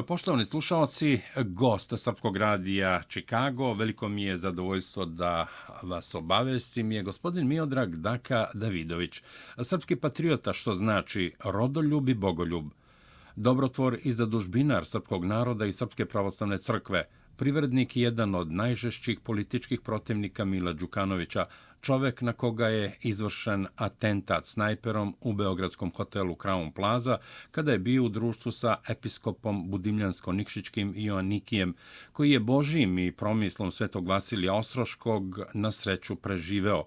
Poštovani slušalci, gost Srpskog radija Chicago, veliko mi je zadovoljstvo da vas obavestim, je gospodin Miodrag Daka Davidović, srpski patriota, što znači rodoljub i bogoljub, dobrotvor i zadužbinar srpskog naroda i Srpske pravoslavne crkve, privrednik i jedan od najžešćih političkih protivnika Mila Đukanovića, čovek na koga je izvršen atentat snajperom u beogradskom hotelu Crown Plaza kada je bio u društvu sa episkopom Budimljansko-Nikšićkim Joanikijem, koji je Božijim i promislom svetog Vasilija Ostroškog na sreću preživeo.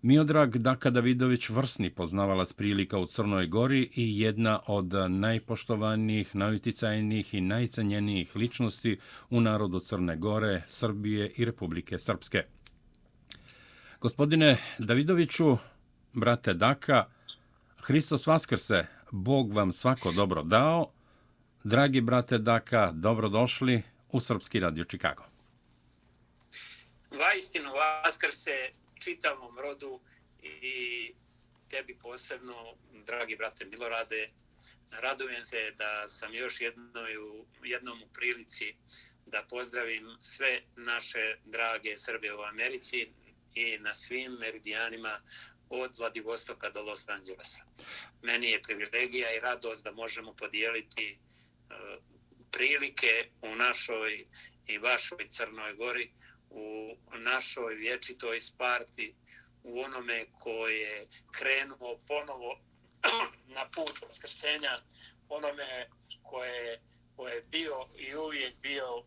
Miodrag Daka Davidović, vrsni poznavalac prilika u Crnoj Gori i jedna od najpoštovanijih, najuticajnijih i najcenjenijih ličnosti u narodu Crne Gore, Srbije i Republike Srpske. Gospodine Davidoviću, brate Daka, Hristos Vaskrse, Bog vam svako dobro dao. Dragi brate Daka, dobrodošli u Srpski radio Chicago. Vaistinu Vaskrse čitavom rodu i tebi posebno, dragi brate Milorade. Radujem se da sam još jednom u prilici da pozdravim sve naše drage Srbe u Americi i na svim meridijanima od Vladivostoka do Los Angelesa. Meni je privilegija i radost da možemo podijeliti prilike u našoj i vašoj Crnoj Gori, u našoj vječitoj Sparti, u onome ko je krenuo ponovo na put vaskrsenja, onome ko je bio i uvijek bio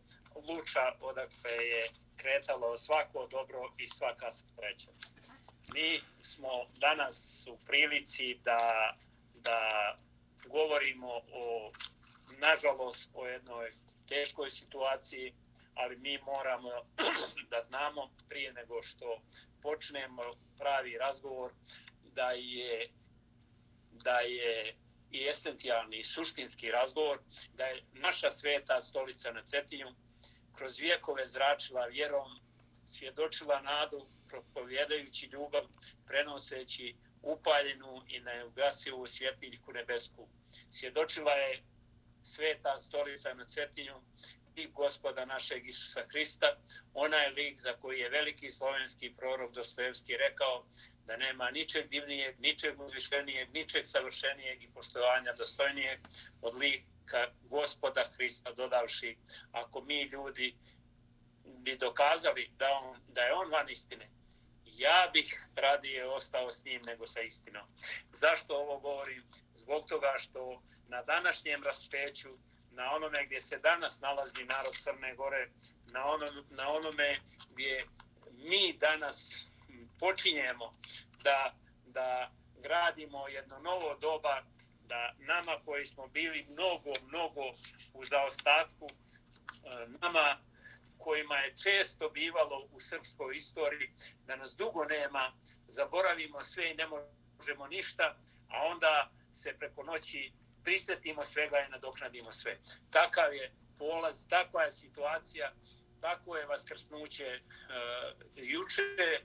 luča odakle je kretalo svako dobro i svaka sreća. Mi smo danas u prilici da govorimo nažalost, o jednoj teškoj situaciji, ali mi moramo da znamo prije nego što počnemo pravi razgovor da je i esencijalni i suštinski razgovor, da je naša sveta stolica na Cetinju kroz vjekove zračila vjerom, svjedočila nadu, propovjedajući ljubav, prenoseći upaljenu i neugasivu svjetiljku nebesku. Svjedočila je sveta stolica na Cetinju i Gospoda našeg Isusa Hrista, onaj lik za koji je veliki slovenski prorok Dostojevski rekao da nema ničeg divnijeg, ničeg uzvišenijeg, ničeg savršenijeg i poštovanja dostojnijeg od lika Gospoda Hrista, dodavši, ako mi ljudi bi dokazali da je on van istine, ja bih radije ostao s njim nego sa istinom. Zašto ovo govorim? Zbog toga što na današnjem raspeću, na onome gdje se danas nalazi narod Crne Gore, na onome gdje mi danas počinjemo da gradimo jedno novo doba, da nama koji smo bili mnogo u zaostatku, nama kojima je često bivalo u srpskoj istoriji da nas dugo nema, zaboravimo sve i ne možemo ništa, a onda se preko noći prisjetimo svega i nadoknadimo sve. Takav je polaz, takva je situacija, tako je vaskrsnuće juče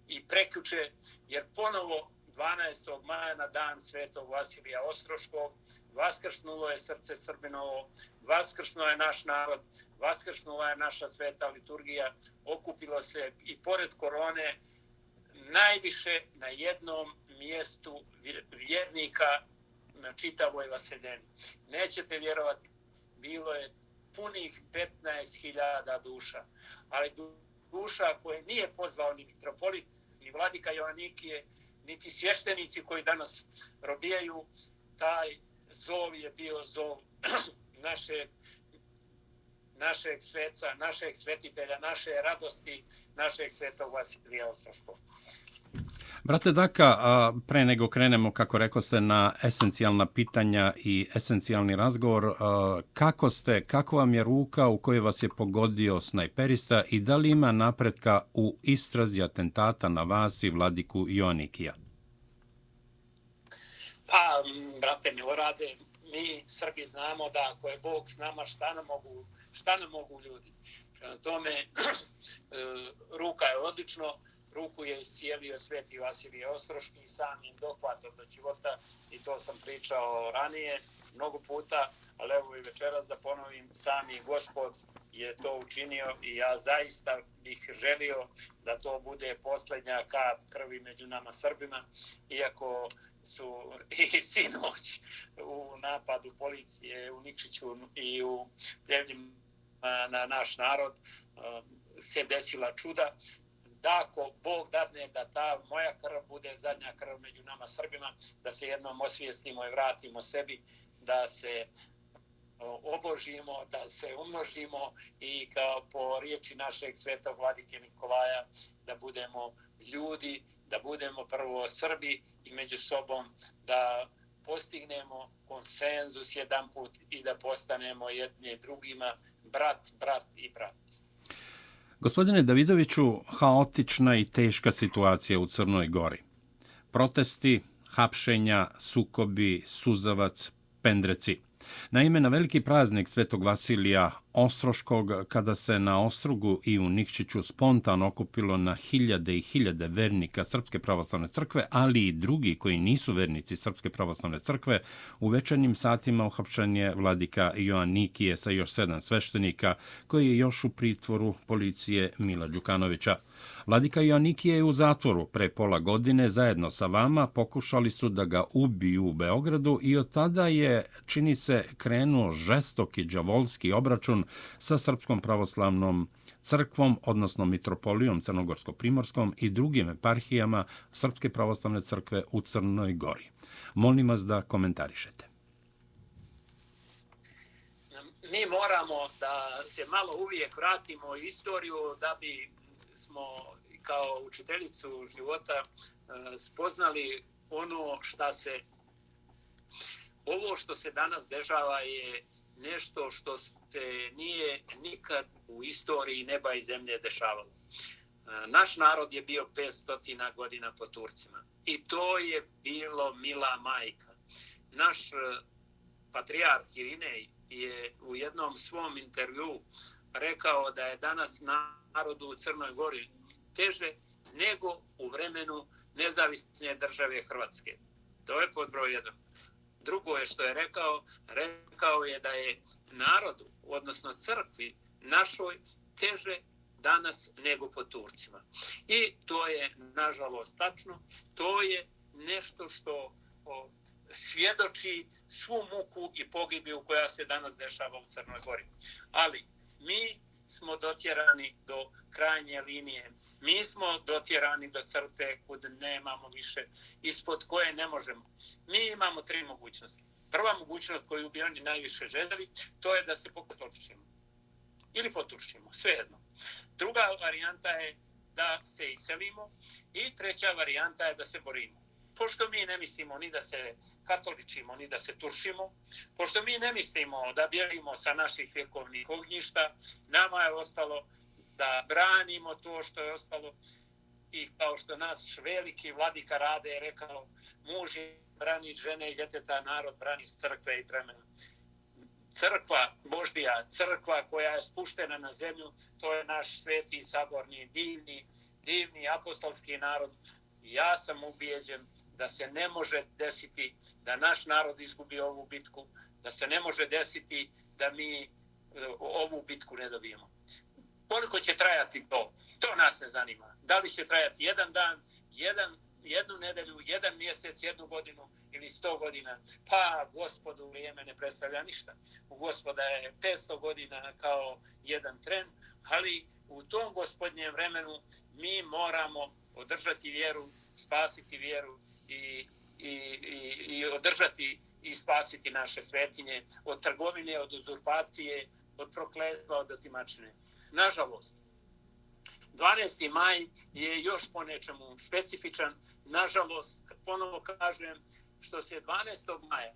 i prekjuče, jer ponovo 12. maja na dan svetog Vasilija Ostroškog vaskrsnulo je srce Srbinovo, vaskrsnuo je naš narod, vaskrsnula je naša sveta liturgija, okupilo se i pored korone najviše na jednom mjestu vjernika na čitavoj vaseljeni. Nećete vjerovati, bilo je punih 15.000 duša, ali duša koje nije pozvao ni mitropolit, ni vladika Joanikije, niti svještenici koji danas robijaju. Taj zov je bio zov našeg sveca, našeg svetitelja, naše radosti, našeg svetog Vasilija Ostroškog. Brate Daka, pre nego krenemo, kako rekoste, na esencijalna pitanja i esencijalni razgovor, kako vam je ruka u kojoj vas je pogodio snajperista i da li ima napretka u istrazi atentata na vas i vladiku Joanikija? Pa, brate Milorade, mi Srbi znamo da ako je Bog s nama, šta nam mogu ljudi. Prema tome, ruka je odlično, ruku je iscijelio sveti Vasilije Ostroški samim dohvatom do života i to sam pričao ranije mnogo puta, ali evo i večeras da ponovim, sami Gospod je to učinio i ja zaista bih želio da to bude posljednja kap krvi među nama Srbima, iako su i sinoć u napadu policije u Nikšiću i u Pljevljima na naš narod se desila čuda. Da ako Bog dadne da ta moja krv bude zadnja krv među nama Srbima, da se jednom osvijestimo i vratimo sebi, da se obožimo, da se umnožimo i kao po riječi našeg svetog vladike Nikolaja da budemo ljudi, da budemo prvo Srbi i među sobom da postignemo konsenzus jedanput i da postanemo jedni drugima brat i brat. Gospodine Davidoviću, haotična i teška situacija u Crnoj Gori. Protesti, hapšenja, sukobi, suzavac, pendreci. Naime, na veliki praznik Svetog Vasilija Ostroškog, kada se na Ostrugu i u Nikšiću spontano okupilo na hiljade i hiljade vernika Srpske pravoslavne crkve, ali i drugi koji nisu vernici Srpske pravoslavne crkve, u večernjim satima uhapšen je vladika Joanikije sa još 7 sveštenika, koji je još u pritvoru policije Mila Đukanovića. Vladika Joanikije je u zatvoru pre pola godine, zajedno sa vama pokušali su da ga ubiju u Beogradu i od tada je, čini se, krenuo žestoki đavolski obračun sa Srpskom pravoslavnom crkvom, odnosno mitropolijom Crnogorsko-Primorskom i drugim eparhijama Srpske pravoslavne crkve u Crnoj Gori. Molim vas da komentarišete. Mi moramo da se malo uvijek vratimo u istoriju da bi smo kao učiteljicu života spoznali ono ovo što se danas dešava je nešto što se nije nikad u istoriji neba i zemlje dešavalo. Naš narod je bio 500 godina pod Turcima i to je bilo mila majka. Naš patrijarh Irinej je u jednom svom intervjuu rekao da je danas narodu u Crnoj Gori teže nego u vremenu nezavisne države Hrvatske. To je pod broj 1. Drugo je što je rekao je da je narodu, odnosno crkvi našoj, teže danas nego pod Turcima. I to je nažalost tačno, to je nešto što svjedoči svu muku i pogibiju koja se danas dešava u Crnoj Gori. Ali mi smo dotjerani do krajnje linije. Mi smo dotjerani do crte kud nemamo više, ispod koje ne možemo. Mi imamo 3 mogućnosti. Prva mogućnost koju bi oni najviše željeli, to je da se potočimo. Ili potušćimo, svejedno. Druga varijanta je da se iselimo i treća varijanta je da se borimo. Pošto mi ne mislimo ni da se katoličimo, ni da se tušimo, pošto mi ne mislimo da bježimo sa naših vjekovnih ognjišta, nama je ostalo da branimo to što je ostalo i kao što naš veliki vladika Rade je rekao, muž brani žene i djeteta, narod brani crkve i plemena. Crkva Božja, crkva koja je spuštena na zemlju, to je naš sveti, saborni, divni apostolski narod. Ja sam ubijeđen da se ne može desiti da naš narod izgubi ovu bitku, da se ne može desiti da mi ovu bitku ne dobijemo. Koliko će trajati to? To nas ne zanima. Da li će trajati 1 dan, jednu nedelju, 1 mjesec, 1 godinu ili 100 godina? Pa Gospodu vrijeme ne predstavlja ništa. U Gospoda je 500 godina kao jedan tren, ali u tom Gospodnjem vremenu mi moramo održati vjeru, spasiti vjeru i održati i spasiti naše svetinje od trgovine, od uzurpacije, od prokletstva, od otimačine. Nažalost, 12. maj je još po nečemu specifičan. Nažalost, ponovo kažem, što se 12. maja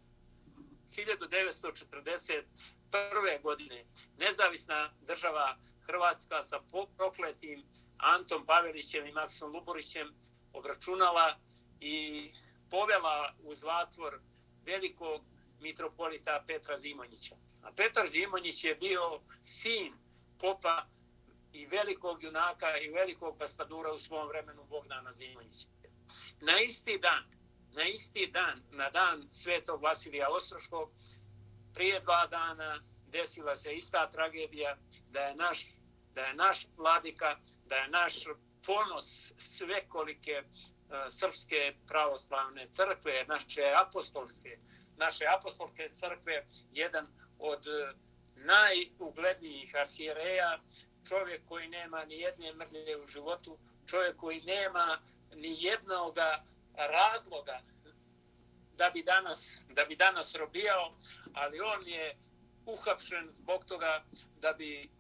1941. godine nezavisna država Hrvatska sa prokletim Antom Pavelićem i Maksom Luburićem obračunala i povela u zatvor velikog mitropolita Petra Zimonjića. A Petar Zimonjić je bio sin popa i velikog junaka i velikog pastadura u svom vremenu Bogdana Zimovića. Na isti dan, na dan Svetog Vasilija Ostroškog, prije 2 dana desila se ista tragedija, da je naš vladika, da je naš ponos svekolike srpske pravoslavne crkve, naše apostolske crkve, jedan od najuglednijih arhijereja, čovjek koji nema ni jedne mrlje u životu, čovjek koji nema ni jednog razloga da bi danas robijao, ali on je uhapšen zbog toga da bi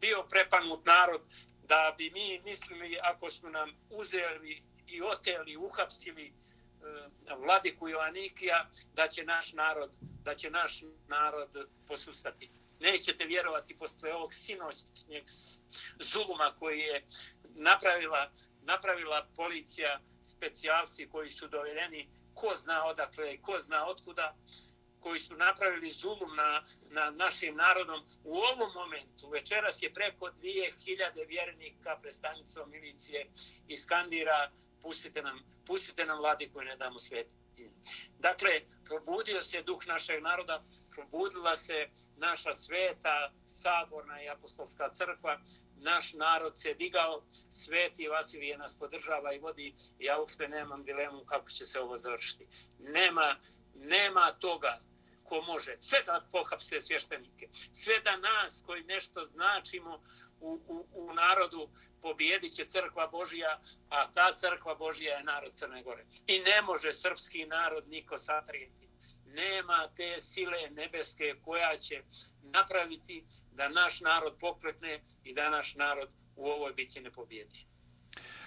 bio prepanut narod, da bi mi mislili ako su nam uzeli i oteli, uhapsili vladiku Joanikija, da će naš narod posustati. Nećete vjerovati posle ovog sinoćnjeg zuluma koji je napravila policija, specijalci koji su dovedeni ko zna odakle i ko zna otkuda, koji su napravili zulum na našim narodom. U ovom momentu, večeras je preko 2000 vjernika pred stanicom milicije i skandira pustite nam vladiku i ne damo svetinje. Dakle, probudio se duh našeg naroda, probudila se naša sveta, saborna i apostolska crkva, naš narod se digao, Sveti Vasilije nas podržava i vodi, ja uopšte nemam dilemu kako će se ovo završiti. Nema toga ko može, sve da pohapse svještenike, sve da nas koji nešto značimo u narodu pobijedit će crkva Božija, a ta crkva Božija je narod Crne Gore. I ne može srpski narod niko satrijeti. Nema te sile nebeske koja će napraviti da naš narod poklekne i da naš narod u ovoj bitci ne pobijedi.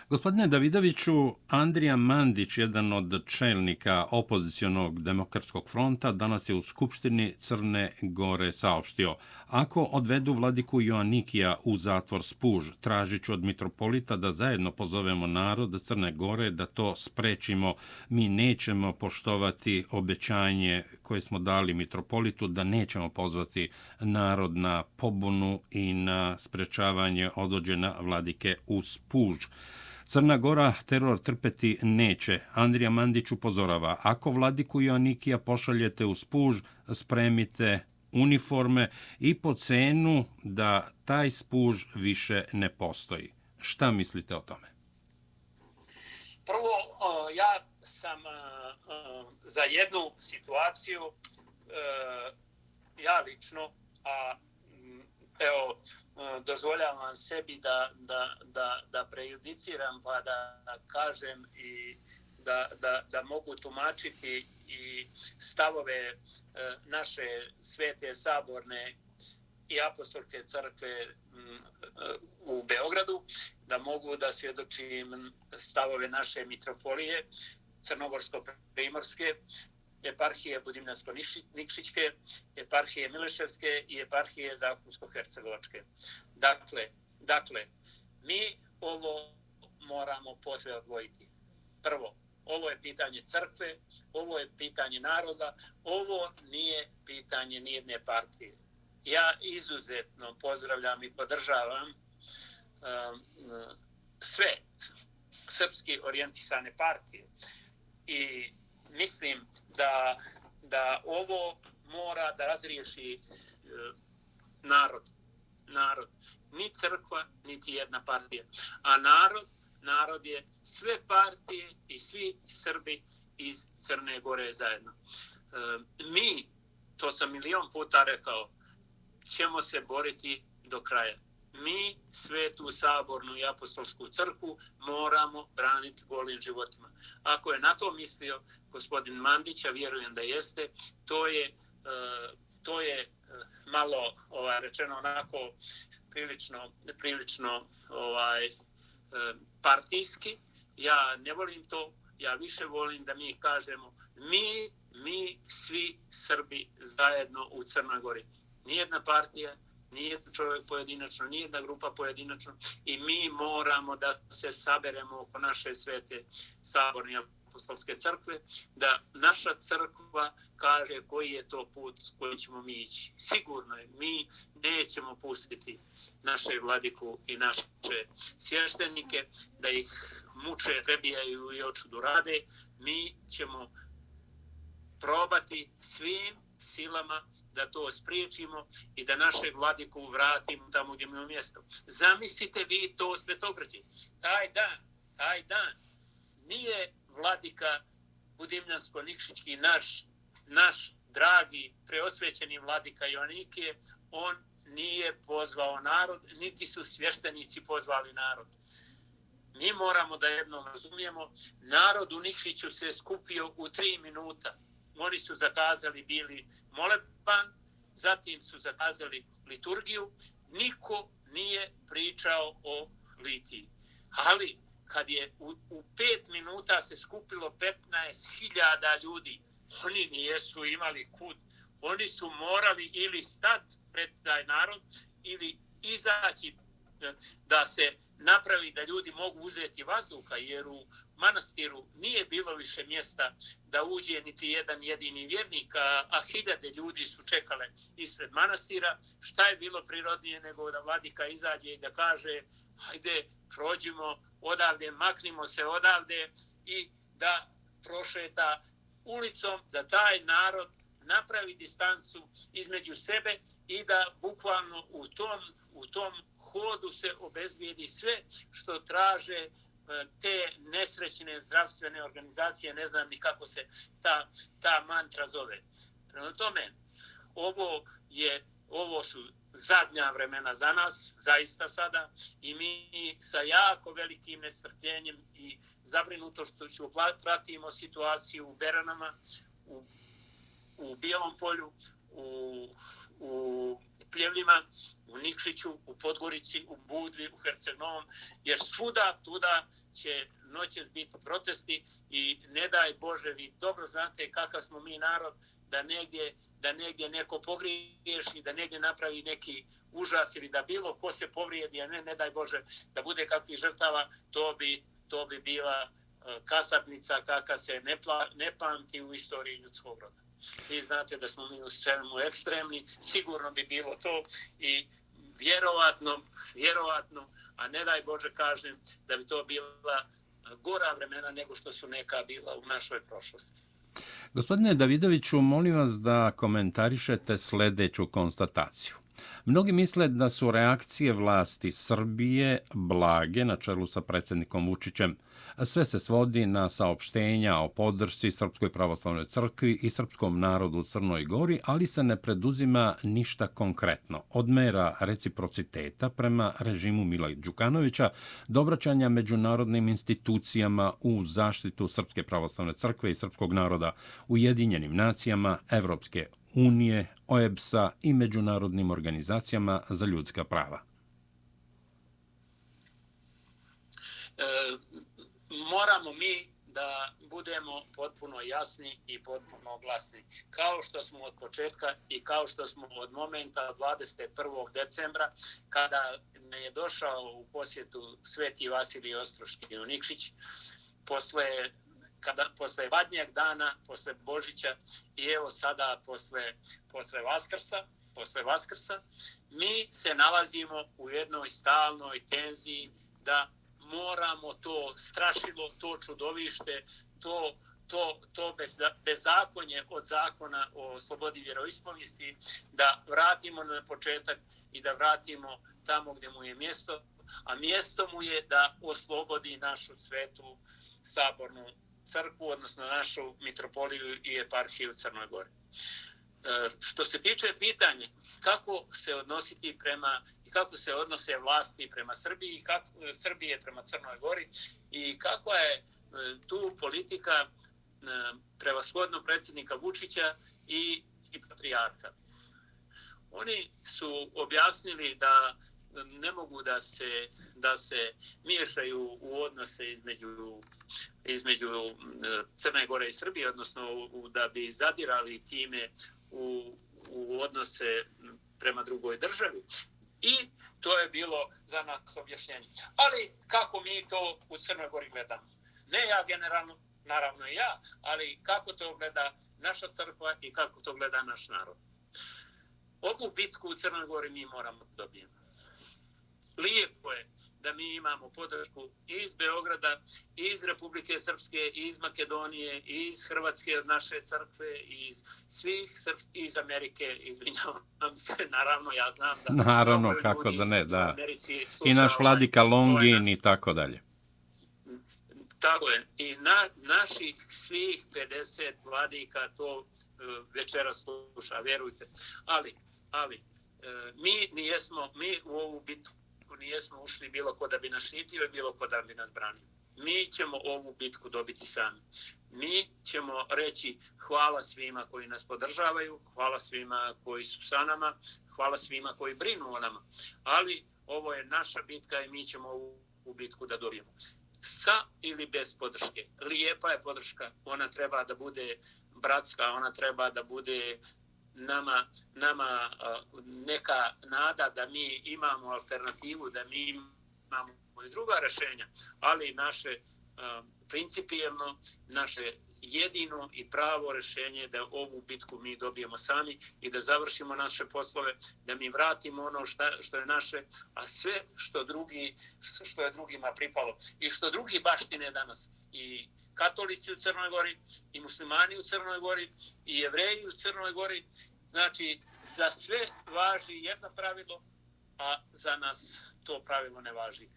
Gospodine Davidoviću, Andrija Mandić, jedan od čelnika opozicionog demokratskog fronta, danas je u Skupštini Crne Gore saopštio: ako odvedu vladiku Joanikija u zatvor Spuž, tražit ću od mitropolita da zajedno pozovemo narod Crne Gore da to sprečimo. Mi nećemo poštovati obećanje koje smo dali mitropolitu da nećemo pozvati narod na pobunu i na sprečavanje odvođenja vladike u Spuž. Crna Gora teror trpeti neće. Andrija Mandić upozorava: ako vladiku Joanikija pošaljete u Spuž, spremite uniforme i po cenu da taj Spuž više ne postoji. Šta mislite o tome? Prvo, ja sam za jednu situaciju, ja lično, a evo, dozvoljavam sebi da prejudiciram pa da kažem i da mogu tumačiti i stavove naše svete saborne i apostolske crkve u Beogradu, da mogu da svjedočim stavove naše mitropolije Crnogorsko-Primorske, eparhije Budimljansko-Nikšićke, eparhije Mileševske i eparhije Zakumsko-Hercegovačke. Dakle, mi ovo moramo posve odvojiti. Prvo, ovo je pitanje crkve, ovo je pitanje naroda, ovo nije pitanje nijedne partije. Ja izuzetno pozdravljam i podržavam sve srpski orijentisane partije i mislim da ovo mora da razriješi narod. Ni crkva, niti jedna partija. A narod je sve partije i svi Srbi iz Crne Gore zajedno. Mi, to sam milion puta rekao, ćemo se boriti do kraja. Mi svetu sabornu i apostolsku crkvu moramo braniti golim životima. Ako je na to mislio gospodin Mandić, a vjerujem da jeste, to je malo rečeno onako prilično partijski. Ja ne volim to, ja više volim da mi kažemo mi svi Srbi zajedno u Crnoj Gori. Nijedna partija, nijedan čovjek pojedinačno, nijedna grupa pojedinačno i mi moramo da se saberemo oko naše svete saborne apostolske crkve, da naša crkva kaže koji je to put kojim ćemo mi ići. Sigurno je, mi nećemo pustiti naše vladiku i naše svještenike da ih muče, prebijaju i očudu rade. Mi ćemo probati svim silama da to spriječimo i da našeg vladiku vratimo tamo gdje mu je mjesto. Zamislite vi to Svetogrđe. Taj dan nije vladika Budimljansko-Nikšićki, naš dragi preosvećeni vladika Joanikije, on nije pozvao narod, niti su svještenici pozvali narod. Mi moramo da jednom razumijemo, narod u Nikšiću se skupio u 3 minuta. Oni su zakazali bili moleban, zatim su zakazali liturgiju, niko nije pričao o litiji. Ali kad je u 5 minuta se skupilo 15.000 ljudi, oni nijesu imali kud. Oni su morali ili stati pred taj narod ili izaći da se napravi da ljudi mogu uzeti vazduha, jer u manastiru nije bilo više mjesta da uđe niti jedan jedini vjernik, a hiljade ljudi su čekale ispred manastira. Šta je bilo prirodnije nego da vladika izađe i da kaže hajde prođimo odavde, maknimo se odavde i da prošeta ulicom, da taj narod napravi distancu između sebe i da bukvalno u tom hodu se obezbijedi sve što traže te nesrećne zdravstvene organizacije, ne znam ni kako se ta mantra zove. Prema tome, ovo su zadnja vremena za nas, zaista sada, i mi sa jako velikim nestrpljenjem i zabrinutošću pratimo situaciju u Beranama, u Bijelom polju, u Pljevljima, u Nikšiću, u Podgorici, u Budvi, u Herceg-Novom, jer svuda tuda će noćas biti protesti i ne daj Bože, vi dobro znate kakav smo mi narod, da negdje neko pogriješi, da negdje napravi neki užas ili da bilo ko se povrijedi, a ne daj Bože da bude kakvih žrtava, to bi bila kasapnica kakva se ne pamti u istoriji ljudskog roda. Vi znate da smo mi u svemu ekstremni, sigurno bi bilo to i vjerovatno, a ne daj Bože kažem da bi to bila gora vremena nego što su neka bila u našoj prošlosti. Gospodine Davidoviću, molim vas da komentarišete sljedeću konstataciju. Mnogi misle da su reakcije vlasti Srbije blage na čelu sa predsjednikom Vučićem. Sve se svodi na saopštenja o podršci Srpskoj pravoslavnoj crkvi i srpskom narodu u Crnoj Gori, ali se ne preduzima ništa konkretno. Od mera reciprociteta prema režimu Mila Đukanovića do obraćanja međunarodnim institucijama u zaštitu Srpske pravoslavne crkve i srpskog naroda, Ujedinjenim nacijama, Evropske unije, OEBS-a i međunarodnim organizacijama za ljudska prava. Moramo mi da budemo potpuno jasni i potpuno glasni. Kao što smo od početka i kao što smo od momenta 21. decembra, kada me je došao u posjetu Sveti Vasilij Ostroški u Nikšić, posle Badnjeg dana, posle Božića i evo sada posle Vaskrsa, mi se nalazimo u jednoj stalnoj tenziji da moramo to strašilo, to čudovište, to bezakonje od zakona o slobodi vjeroispovijesti da vratimo na početak i da vratimo tamo gdje mu je mjesto, a mjesto mu je da oslobodi našu svetu sabornu crkvu, odnosno našu mitropoliju i eparhiju Crnoj Gori. Što se tiče pitanja kako se odnositi i kako se odnose vlasti prema Srbiji i Srbije prema Crnoj Gori i kakva je tu politika prevashodno predsjednika Vučića i patrijarha. Oni su objasnili da ne mogu da se miješaju u odnose između Crne Gore i Srbije, odnosno da bi zadirali time u odnose prema drugoj državi. I to je bilo za nas objašnjenje. Ali kako mi to u Crnoj Gori gledamo? Ne ja generalno, naravno i ja, ali kako to gleda naša crkva i kako to gleda naš narod. Ovu bitku u Crnoj Gori mi moramo dobijemo. Lijepo je da mi imamo podršku i iz Beograda, i iz Republike Srpske, i iz Makedonije, i iz Hrvatske od naše crkve, i iz svih iz Amerike, izvinjavam se, naravno ja znam da naravno, kako da ne, da. I naš vladika Longin i tako dalje. Tako je. I naših svih 50 vladika to večera sluša, vjerujte. Ali mi u ovu bitku nijesmo ušli bilo ko da bi nas štitio i bilo ko da bi nas branio. Mi ćemo ovu bitku dobiti sami. Mi ćemo reći hvala svima koji nas podržavaju, hvala svima koji su sa nama, hvala svima koji brinu o nama. Ali ovo je naša bitka i mi ćemo ovu bitku da dobijemo. Sa ili bez podrške. Lijepa je podrška, ona treba da bude bratska, ona treba da bude nama neka nada da mi imamo alternativu, da mi imamo i druga rješenja, ali naše principijelno, naše jedino i pravo rješenje je da ovu bitku mi dobijemo sami i da završimo naše poslove, da mi vratimo ono što je naše, a sve što je drugima pripalo i što drugi baštine danas. I katolici u Crnoj Gori, i muslimani u Crnoj Gori, i jevreji u Crnoj Gori. Znači, za sve važi jedno pravilo, a za nas to pravilo ne važi.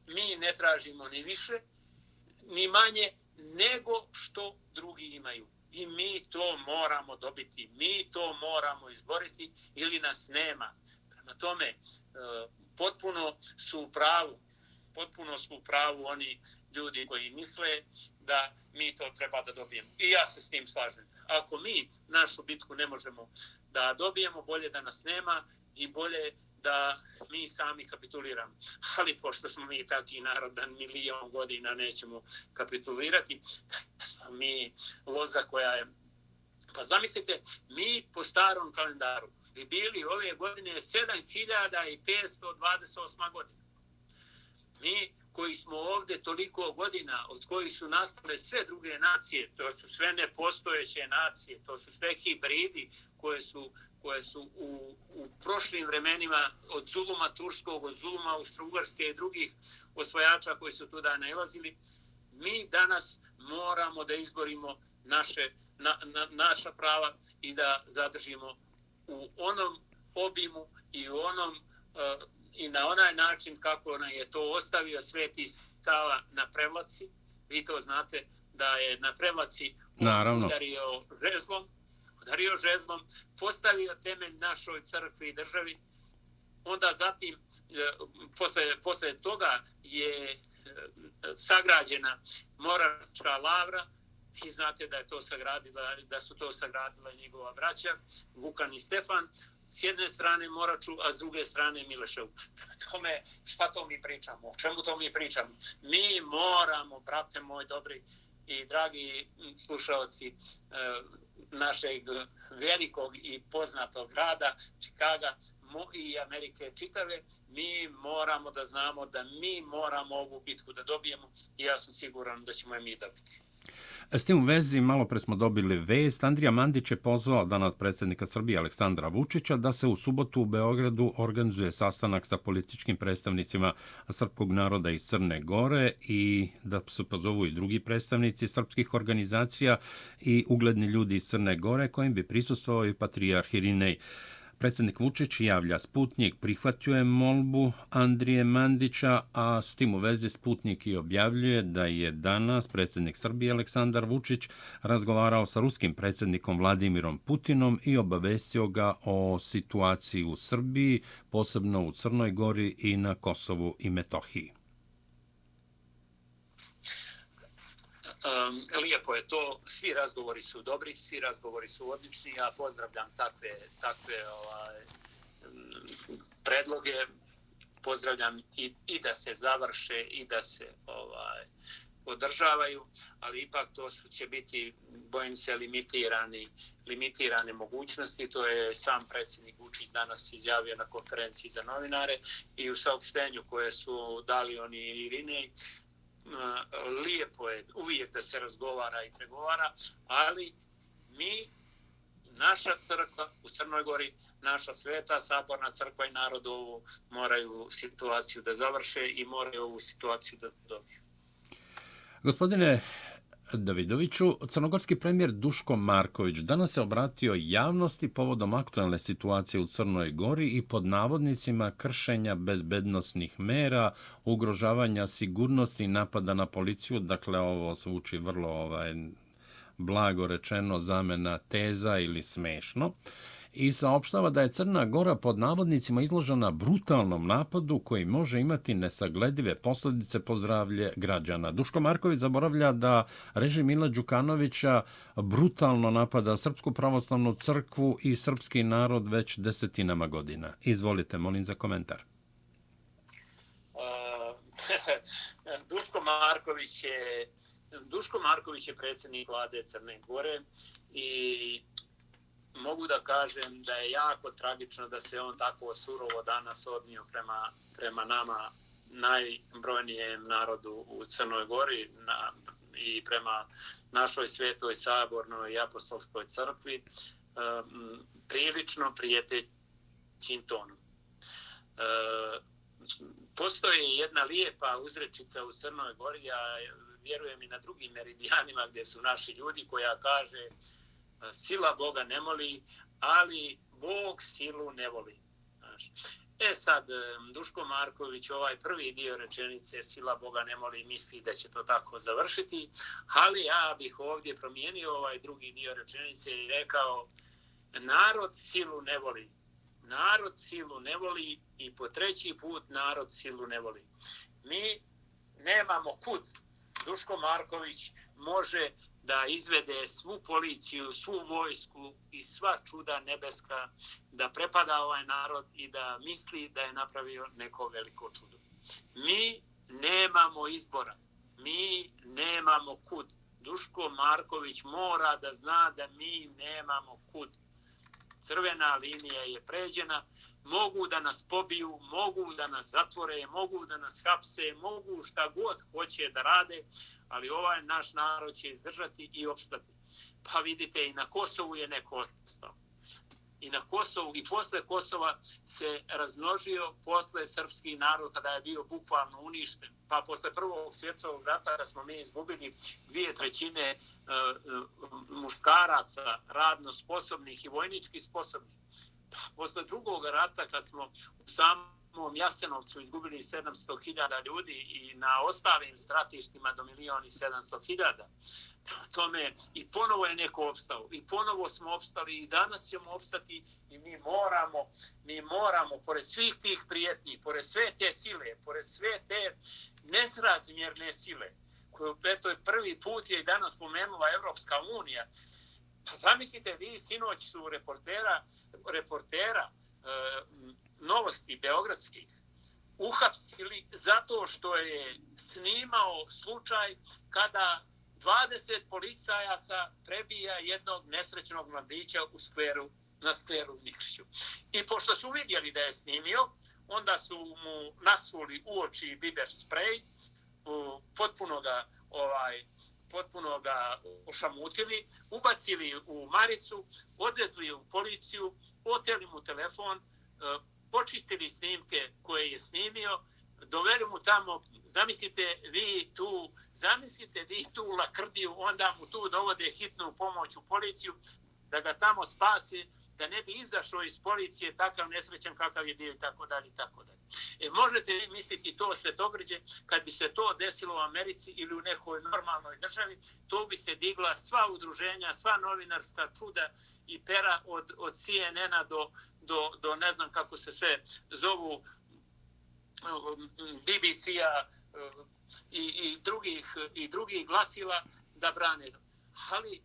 Mi ne tražimo ni više, ni manje, nego što drugi imaju. I mi to moramo dobiti, mi to moramo izboriti ili nas nema. Prema tome, potpuno su u pravu oni ljudi koji misle da mi to treba da dobijemo. I ja se s tim slažem. Ako mi našu bitku ne možemo da dobijemo, bolje da nas nema i bolje da mi sami kapituliramo. Ali pošto smo mi taki narod da milion godina nećemo kapitulirati, mi loza koja je... Pa zamislite, mi po starom kalendaru bi bili ove godine 7528 godina. Mi koji smo ovdje toliko godina, od kojih su nastale sve druge nacije, to su sve nepostojeće nacije, to su sve hibridi koje su u prošlim vremenima od zuluma turskog, od zuluma Austro-Ugarske i drugih osvajača koji su tuda nailazili, mi danas moramo da izborimo naša prava i da zadržimo u onom obimu i i na onaj način kako nam je to ostavio Sveti Sava na Prevlaci. Vi to znate da je na Prevlaci udario žezlom, postavio temelj našoj crkvi i državi. Onda zatim, posle toga je sagrađena Moračka lavra. I znate da su to sagradila njegova braća, Vukan i Stefan. S jedne strane Moraču, a s druge strane Mileševu. Prema tome, šta to mi pričamo? O čemu to mi pričamo? Mi moramo, brate moj dobri i dragi slušalci našeg velikog i poznatog grada, Čikaga i Amerike čitave, mi moramo da znamo da mi moramo ovu bitku da dobijemo i ja sam siguran da ćemo je mi dobiti. S tim u vezi, malo pre smo dobili vest, Andrija Mandić je pozvao danas predsjednika Srbije Aleksandra Vučića da se u subotu u Beogradu organizuje sastanak sa političkim predstavnicima srpskog naroda iz Crne Gore i da se pozovu i drugi predstavnici srpskih organizacija i ugledni ljudi iz Crne Gore kojim bi prisustvovao i patrijarh Irinej. Predsjednik Vučić javlja Sputnjik, prihvatio je molbu Andrije Mandića, a s tim u vezi Sputnjik i objavljuje da je danas predsjednik Srbije Aleksandar Vučić razgovarao sa ruskim predsjednikom Vladimirom Putinom i obavestio ga o situaciji u Srbiji, posebno u Crnoj Gori i na Kosovu i Metohiji. Lijepo je to, svi razgovori su dobri, svi razgovori su odlični, ja pozdravljam takve predloge, pozdravljam i da se završe i da se održavaju, ali ipak to će biti, bojim se, limitirane mogućnosti. To je sam predsjednik Vučić danas izjavio na konferenciji za novinare i u saopštenju koje su dali oni Irinej. lijepo je uvijek da se razgovara i pregovara, ali mi, naša crkva u Crnoj Gori, naša sveta saborna crkva i narod ovu moraju situaciju da završe i moraju ovu situaciju da dobiju. Gospodine Davidoviću, crnogorski premijer Duško Marković danas se obratio javnosti povodom aktualne situacije u Crnoj Gori i pod navodnicima kršenja bezbednosnih mera, ugrožavanja sigurnosti i napada na policiju. Dakle, ovo zvuči vrlo blago rečeno zamena teza ili smešno. I saopštava da je Crna Gora pod navodnicima izložena brutalnom napadu koji može imati nesagledive posljedice po zdravlje građana. Duško Marković zaboravlja da režim Mila Đukanovića brutalno napada Srpsku pravoslavnu crkvu i srpski narod već desetinama godina. Izvolite, molim za komentar. Duško Marković je predsjednik vlade Crne Gore i mogu da kažem da je jako tragično da se on tako surovo danas odnio prema nama, najbrojnijem narodu u Crnoj Gori i prema našoj svetoj sabornoj i apostolskoj crkvi, prilično prijetećim tonom. Postoji jedna lijepa uzrečica u Crnoj Gori, a vjerujem i na drugim meridijanima gdje su naši ljudi, koja kaže: sila Boga ne moli, ali Bog silu ne voli. Sad, Duško Marković ovaj prvi dio rečenice sila Boga ne moli misli da će to tako završiti, ali ja bih ovdje promijenio ovaj drugi dio rečenice i rekao: narod silu ne voli. Narod silu ne voli i po treći put narod silu ne voli. Mi nemamo kud. Duško Marković može da izvede svu policiju, svu vojsku i sva čuda nebeska, da prepada ovaj narod i da misli da je napravio neko veliko čudo. Mi nemamo izbora. Mi nemamo kud. Duško Marković mora da zna da mi nemamo kud. Crvena linija je pređena, mogu da nas pobiju, mogu da nas zatvore, mogu da nas hapse, mogu šta god hoće da rade, ali ovaj naš narod će izdržati i opstati. Pa vidite, i na Kosovu je neko ostao. I na Kosovu, i posle Kosova se razmnožio posle srpski narod kada je bio bukvalno uništen. Pa posle Prvog svjetskog rata da smo mi izgubili 2/3 muškaraca radno sposobnih i vojnički sposobnih. Pa posle Drugog rata kad smo u samom Jasenovcu izgubili 700.000 ljudi i na ostalim stratištima do 1.700.000. Tome i ponovo je neko opstao i ponovo smo opstali i danas ćemo opstati i mi moramo pored svih tih prijetnji, pored sve te sile, pored sve te nesrazmjerne sile koju eto prvi put je i danas spomenula Evropska unija. Pa zamislite, vi sinoć su reportera Novosti beogradskih uhapsili zato što je snimao slučaj kada 20 policajaca prebija jednog nesrećnog mladića na skveru u Nikšiću. I pošto su vidjeli da je snimio, onda su mu nasuli u oči biber sprej, potpuno ga ošamutili, ubacili u maricu, odvezli u policiju, oteli mu telefon, počistili snimke koje je snimio, doveli mu tamo, zamislite vi tu lakrdiju, onda mu tu dovode hitnu pomoć u policiju, da ga tamo spasi, da ne bi izašao iz policije takav nesrećan kakav je bio i tako dalje. Možete vi misliti to svetogrđe, kad bi se to desilo u Americi ili u nekoj normalnoj državi, to bi se digla sva udruženja, sva novinarska čuda i pera od CNN-a do ne znam kako se sve zovu, BBC-a i drugih glasila da brane. Ali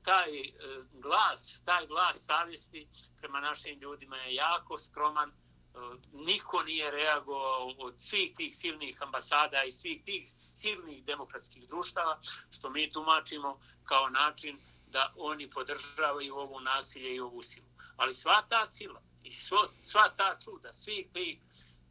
taj glas savjesti prema našim ljudima je jako skroman. Niko nije reagovao od svih tih silnih ambasada i svih tih silnih demokratskih društava, što mi tumačimo kao način da oni podržavaju ovu nasilje i ovu silu. Ali sva ta sila i sva ta čuda svih tih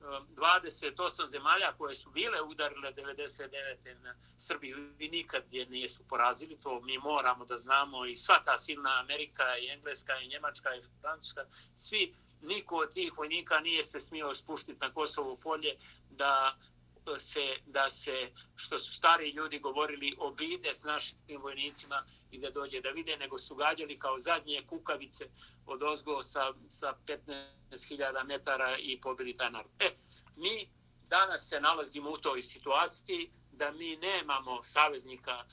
28 zemalja koje su bile udarile 99. na Srbiju i nikad je nisu porazili, to mi moramo da znamo i sva ta silna Amerika i Engleska i Njemačka i Francuska, svi, niko od tih vojnika nije se smio spuštiti na Kosovo polje da se, što su stari ljudi govorili, obide s našim vojnicima i da dođe da vide, nego su gađali kao zadnje kukavice od ozgo sa 15.000 metara i pobili taj narod. Mi danas se nalazimo u toj situaciji da mi nemamo saveznika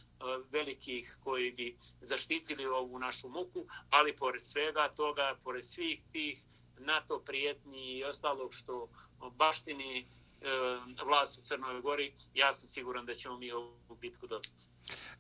velikih koji bi zaštitili ovu našu muku, ali pored svega toga, pored svih tih NATO prijetnji i ostalog što baštini vlast u Crnoj Gori, ja sam siguran da ćemo mi ovu bitku dobiti.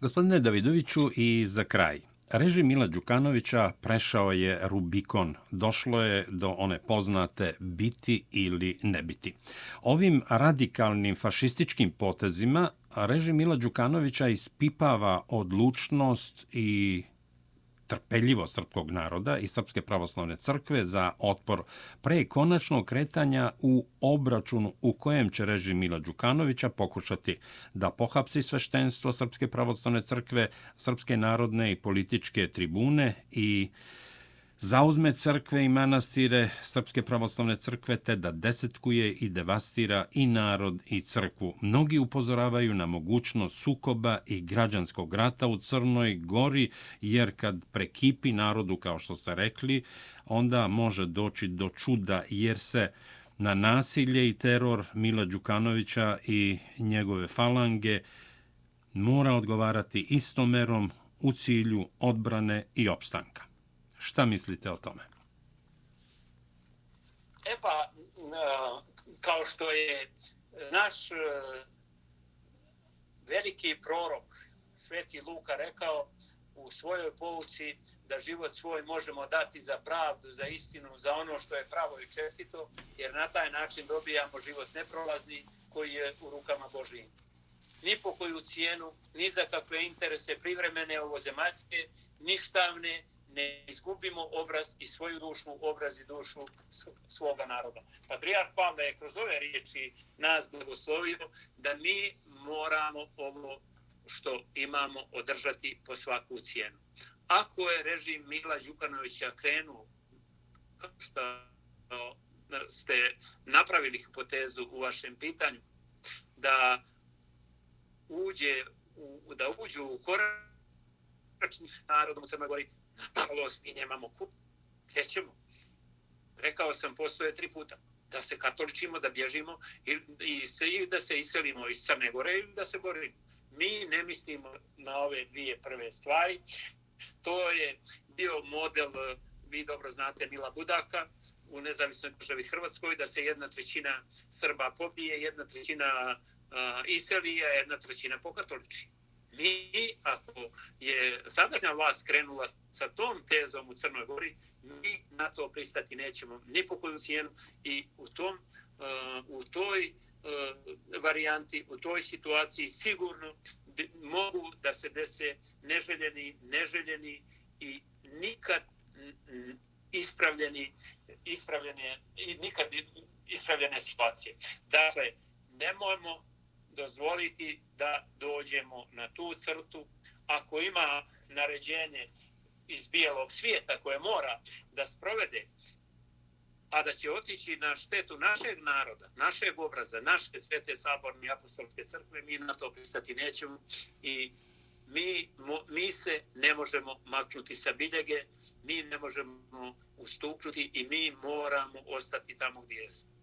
Gospodine Davidoviću, i za kraj, režim Mila Đukanovića prešao je Rubikon. Došlo je do one poznate biti ili ne biti. Ovim radikalnim fašističkim potezima režim Mila Đukanovića ispipava odlučnost i trpeljivo srpskog naroda i Srpske pravoslavne crkve za otpor pre konačnog kretanja u obračunu u kojem će režim Mila Đukanovića pokušati da pohapsi sveštenstvo Srpske pravoslavne crkve, srpske narodne i političke tribune i zauzme crkve i manastire Srpske pravoslavne crkve te da desetkuje i devastira i narod i crkvu. Mnogi upozoravaju na mogućnost sukoba i građanskog rata u Crnoj Gori, jer kad prekipi narodu, kao što ste rekli, onda može doći do čuda, jer se na nasilje i teror Mila Đukanovića i njegove falange mora odgovarati istom merom u cilju odbrane i opstanka. Šta mislite o tome? Kao što je naš veliki prorok Sveti Luka rekao u svojoj pouci da život svoj možemo dati za pravdu, za istinu, za ono što je pravo i čestito, jer na taj način dobijamo život neprolazni koji je u rukama Božijim. Ni po koju cijenu, ni za kakve interese privremene ovozemaljske, ništavne, ne izgubimo obraz i svoju dušu, obraz i dušu svoga naroda. Patrijarh Pavle je kroz ove riječi nas blagoslovio da mi moramo ovo što imamo održati po svaku cijenu. Ako je režim Mila Đukanovića krenuo, kao što ste napravili hipotezu u vašem pitanju, da uđu u koračni narodom u Crnoj Gori, nažalost, mi nemamo kud. Gdje ćemo? Rekao sam, postoje 3 puta. Da se katoličimo, da bježimo i da se iselimo iz Crne Gore ili da se borimo. Mi ne mislimo na ove dvije prve stvari. To je bio model, vi dobro znate, Mila Budaka u nezavisnoj državi Hrvatskoj, da se 1/3 Srba pobije, 1/3 iseli, a 1/3 pokatoliči. Mi, ako je sadašnja vlast krenula sa tom tezom u Crnoj Gori, mi na to pristati nećemo ni po koju cijenu i u toj varijanti, u toj situaciji sigurno mogu da se dese neželjeni i nikad ispravljene situacije. Dakle, nemojmo dozvoliti da dođemo na tu crtu. Ako ima naređenje iz bijelog svijeta koje mora da sprovede, a da će otići na štetu našeg naroda, našeg obraza, naše svete saborne i apostolske crkve, mi na to pristati nećemo i mi se ne možemo maknuti sa biljege, mi ne možemo ustupnuti i mi moramo ostati tamo gdje jesmo.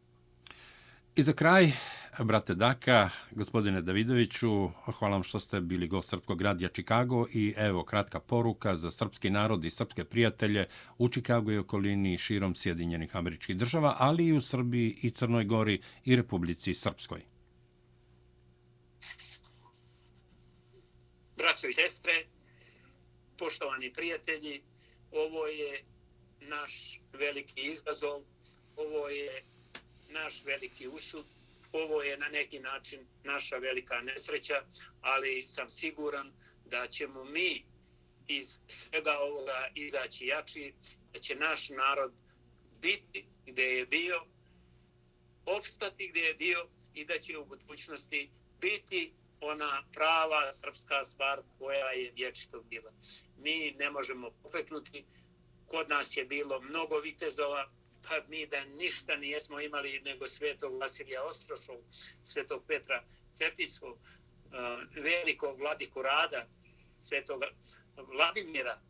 I za kraj, brate Daka, gospodine Davidoviću, hvala vam što ste bili gost Srpskog radija Čikago i evo kratka poruka za srpski narod i srpske prijatelje u Čikagu i okolini širom Sjedinjenih Američkih Država, ali i u Srbiji i Crnoj Gori i Republici Srpskoj. Braćo i sestre, poštovani prijatelji, ovo je naš veliki izazov, ovo je naš veliki usud, ovo je na neki način naša velika nesreća, ali sam siguran da ćemo mi iz svega ovoga izaći jači, da će naš narod biti gdje je bio opstati gdje je bio i da će u budućnosti biti ona prava srpska stvar koja je vječito bila. Mi ne možemo pokleknuti, kod nas je bilo mnogo vitezova, pa mi da ništa nijesmo imali nego svetog Vasilija Ostroškog, svetog Petra Cetinskog, velikog vladiku Rada, svetog Vladimira,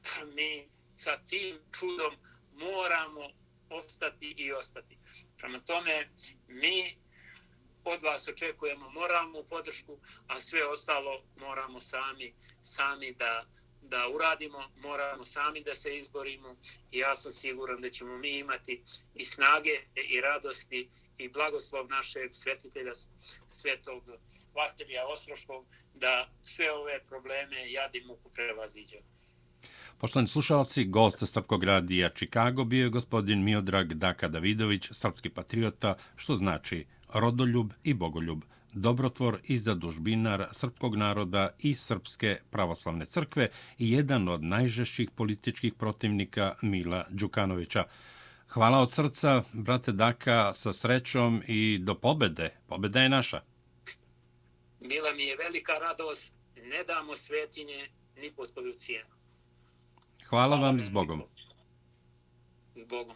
pa mi sa tim čudom moramo opstati i ostati. Prema tome, mi od vas očekujemo moralnu podršku, a sve ostalo moramo sami da uradimo, moramo sami da se izborimo i ja sam siguran da ćemo mi imati i snage i radosti i blagoslov našeg svetitelja svetog Vasilija Ostroškog da sve ove probleme jad i muku prevaziđemo. Poštovani slušalci, gost Srpskog radija Čikago bio je gospodin Miodrag Daka Davidović, srpski patriota, što znači rodoljub i bogoljub, dobrotvor i zadužbinar srpskog naroda i Srpske pravoslavne crkve i jedan od najžešćih političkih protivnika Mila Đukanovića. Hvala od srca, brate Daka, sa srećom i do pobede. Pobeda je naša. Bila mi je velika radost, ne damo svetinje ni pod koju cijenu. Hvala vam, s Bogom. S Bogom.